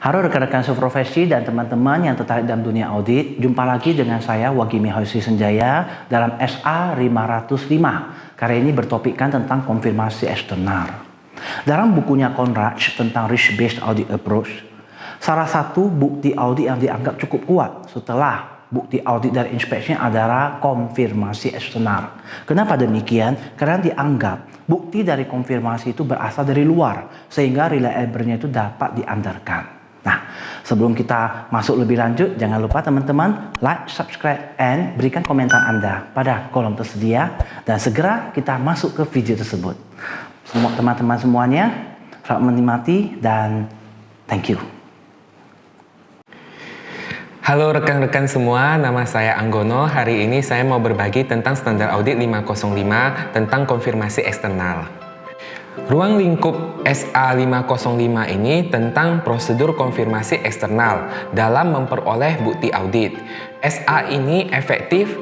Halo rekan-rekan seprofesi dan teman-teman yang tertarik dalam dunia audit. Jumpa lagi dengan saya Wagimi Hoisi Senjaya dalam SA 505. Karya ini bertopikkan tentang konfirmasi eksternal. Dalam bukunya Conrad tentang Risk-Based Audit Approach, salah satu bukti audit yang dianggap cukup kuat setelah bukti audit dari inspeksi adalah konfirmasi eksternal. Kenapa demikian? Karena dianggap bukti dari konfirmasi itu berasal dari luar, sehingga reliable-nya itu dapat diandalkan. Nah, sebelum kita masuk lebih lanjut, jangan lupa teman-teman like, subscribe, and berikan komentar Anda pada kolom tersedia, dan segera kita masuk ke video tersebut. Semua teman-teman semuanya, selamat menikmati dan thank you. Halo rekan-rekan semua, nama saya Anggono. Hari ini saya mau berbagi tentang standar audit 505 tentang konfirmasi eksternal. Ruang lingkup SA 505 ini tentang prosedur konfirmasi eksternal dalam memperoleh bukti audit. SA ini efektif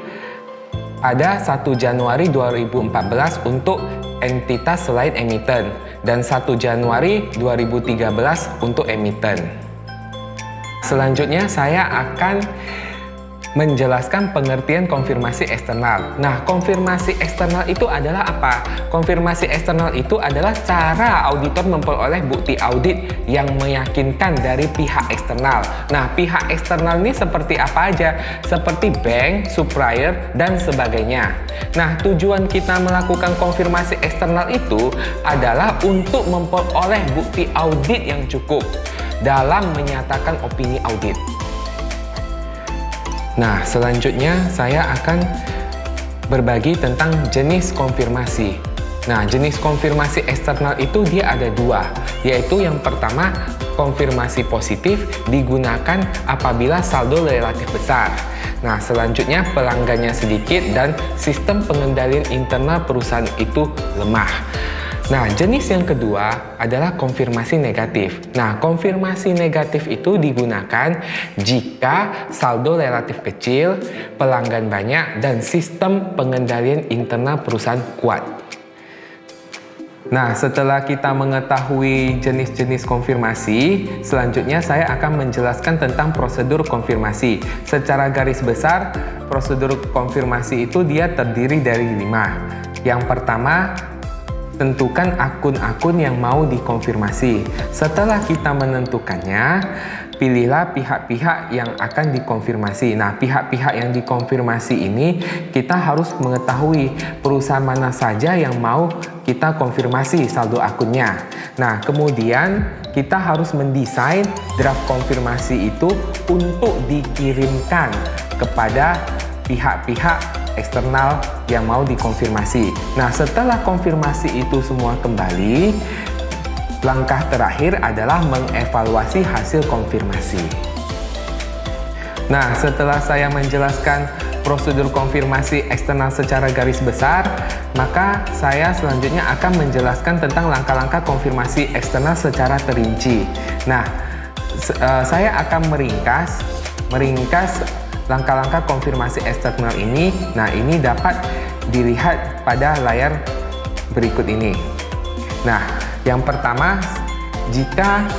pada 1 Januari 2014 untuk entitas selain emiten dan 1 Januari 2013 untuk emiten. Selanjutnya saya akan menjelaskan pengertian konfirmasi eksternal. Nah, konfirmasi eksternal itu adalah apa? Konfirmasi eksternal itu adalah cara auditor memperoleh bukti audit yang meyakinkan dari pihak eksternal. Nah, pihak eksternal ini seperti apa aja? Seperti bank, supplier, dan sebagainya. Nah, tujuan kita melakukan konfirmasi eksternal itu adalah untuk memperoleh bukti audit yang cukup dalam menyatakan opini audit. Nah, selanjutnya saya akan berbagi tentang jenis konfirmasi. Nah, jenis konfirmasi eksternal itu dia ada dua, yaitu yang pertama, konfirmasi positif digunakan apabila saldo relatif besar. Nah, selanjutnya pelanggannya sedikit dan sistem pengendalian internal perusahaan itu lemah. Nah, jenis yang kedua adalah konfirmasi negatif. Nah, konfirmasi negatif itu digunakan jika saldo relatif kecil, pelanggan banyak, dan sistem pengendalian internal perusahaan kuat. Nah, setelah kita mengetahui jenis-jenis konfirmasi, selanjutnya saya akan menjelaskan tentang prosedur konfirmasi. Secara garis besar, prosedur konfirmasi itu dia terdiri dari 5. Yang pertama, tentukan akun-akun yang mau dikonfirmasi. Setelah kita menentukannya, pilihlah pihak-pihak yang akan dikonfirmasi. Nah, pihak-pihak yang dikonfirmasi ini kita harus mengetahui perusahaan mana saja yang mau kita konfirmasi saldo akunnya. Nah, kemudian kita harus mendesain draft konfirmasi itu untuk dikirimkan kepada pihak-pihak eksternal yang mau dikonfirmasi. Nah, setelah konfirmasi itu semua kembali, langkah terakhir adalah mengevaluasi hasil konfirmasi. Nah, setelah saya menjelaskan prosedur konfirmasi eksternal secara garis besar, maka saya selanjutnya akan menjelaskan tentang langkah-langkah konfirmasi eksternal secara terinci. Nah, saya akan meringkas langkah-langkah konfirmasi eksternal ini. Nah, ini dapat dilihat pada layar berikut ini. Nah, yang pertama, jika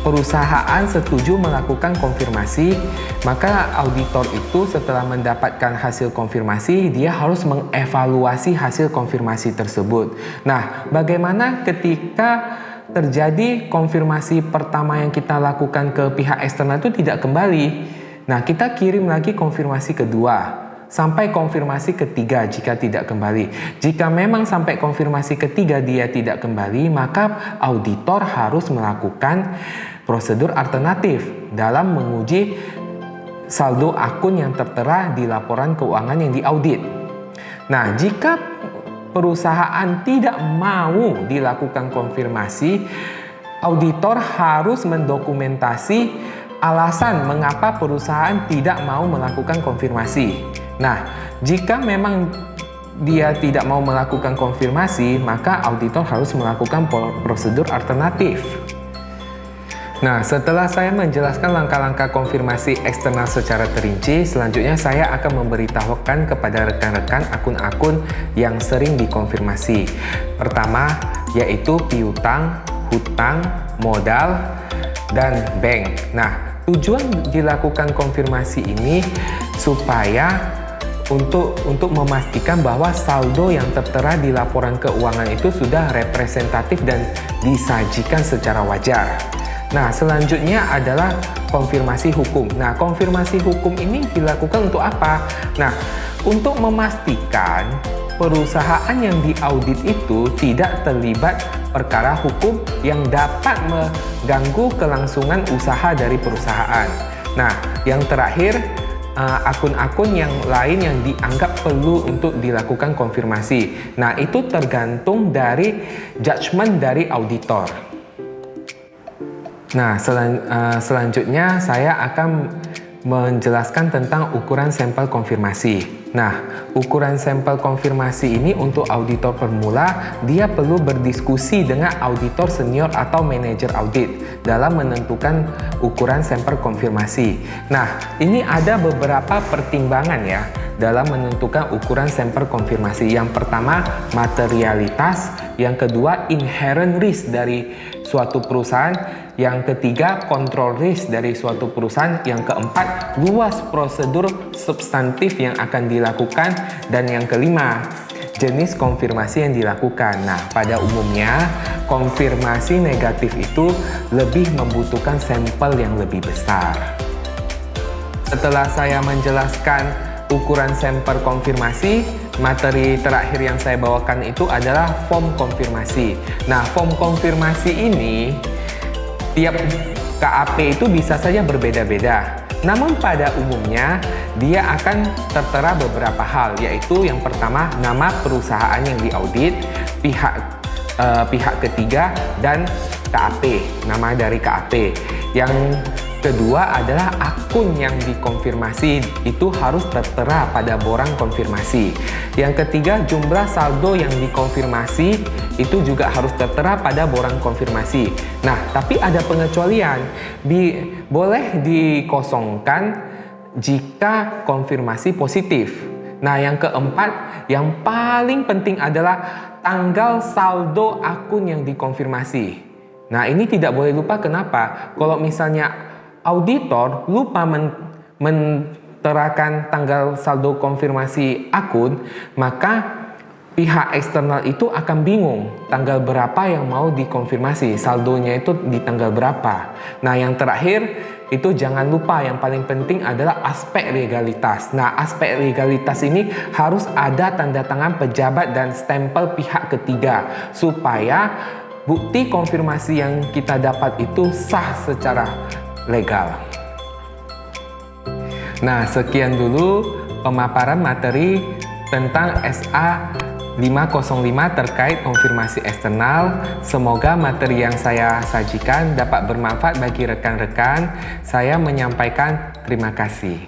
perusahaan setuju melakukan konfirmasi, maka auditor itu setelah mendapatkan hasil konfirmasi, dia harus mengevaluasi hasil konfirmasi tersebut. Nah, bagaimana ketika terjadi konfirmasi pertama yang kita lakukan ke pihak eksternal itu tidak kembali? Nah, kita kirim lagi konfirmasi kedua sampai konfirmasi ketiga jika tidak kembali. Jika memang sampai konfirmasi ketiga dia tidak kembali, maka auditor harus melakukan prosedur alternatif dalam menguji saldo akun yang tertera di laporan keuangan yang diaudit. Nah, jika perusahaan tidak mau dilakukan konfirmasi, auditor harus mendokumentasi alasan mengapa perusahaan tidak mau melakukan konfirmasi. Nah, jika memang dia tidak mau melakukan konfirmasi, maka auditor harus melakukan prosedur alternatif. Nah, setelah saya menjelaskan langkah-langkah konfirmasi eksternal secara terinci, selanjutnya saya akan memberitahukan kepada rekan-rekan akun-akun yang sering dikonfirmasi. Pertama, yaitu piutang, hutang, modal, dan bank. Nah, tujuan dilakukan konfirmasi ini supaya untuk memastikan bahwa saldo yang tertera di laporan keuangan itu sudah representatif dan disajikan secara wajar. Nah, selanjutnya adalah konfirmasi hukum. Nah, konfirmasi hukum ini dilakukan untuk apa? Nah, untuk memastikan perusahaan yang diaudit itu tidak terlibat perkara hukum yang dapat mengganggu kelangsungan usaha dari perusahaan. Nah, yang terakhir, akun-akun yang lain yang dianggap perlu untuk dilakukan konfirmasi. Nah, itu tergantung dari judgement dari auditor. Nah, selanjutnya saya akan menjelaskan tentang ukuran sampel konfirmasi. Nah, ukuran sampel konfirmasi ini untuk auditor pemula, dia perlu berdiskusi dengan auditor senior atau manajer audit dalam menentukan ukuran sampel konfirmasi. Nah, ini ada beberapa pertimbangan ya dalam menentukan ukuran sampel konfirmasi. Yang pertama, materialitas. Yang kedua, inherent risk dari suatu perusahaan. Yang ketiga, control risk dari suatu perusahaan. Yang keempat, luas prosedur substantif yang akan dilakukan. Dan yang kelima, jenis konfirmasi yang dilakukan. Nah, pada umumnya, konfirmasi negatif itu lebih membutuhkan sampel yang lebih besar. Setelah saya menjelaskan ukuran sampel konfirmasi, materi terakhir yang saya bawakan itu adalah form konfirmasi. Nah, form konfirmasi ini tiap KAP itu bisa saja berbeda-beda. Namun pada umumnya dia akan tertera beberapa hal, yaitu yang pertama nama perusahaan yang diaudit, pihak ketiga, dan KAP, nama dari KAP. Yang kedua adalah akun yang dikonfirmasi itu harus tertera pada borang konfirmasi. Yang ketiga, jumlah saldo yang dikonfirmasi itu juga harus tertera pada borang konfirmasi. Nah, tapi ada pengecualian. Boleh dikosongkan jika konfirmasi positif. Nah, yang keempat, yang paling penting adalah tanggal saldo akun yang dikonfirmasi. Nah, ini tidak boleh lupa. Kenapa? Kalau misalnya auditor lupa menterakan tanggal saldo konfirmasi akun, maka pihak eksternal itu akan bingung tanggal berapa yang mau dikonfirmasi, saldonya itu di tanggal berapa. Nah, yang terakhir itu jangan lupa, yang paling penting adalah aspek legalitas. Nah, aspek legalitas ini harus ada tanda tangan pejabat dan stempel pihak ketiga supaya bukti konfirmasi yang kita dapat itu sah secara legal. Nah, sekian dulu pemaparan materi tentang SA 505 terkait konfirmasi eksternal. Semoga materi yang saya sajikan dapat bermanfaat bagi rekan-rekan. Saya menyampaikan terima kasih.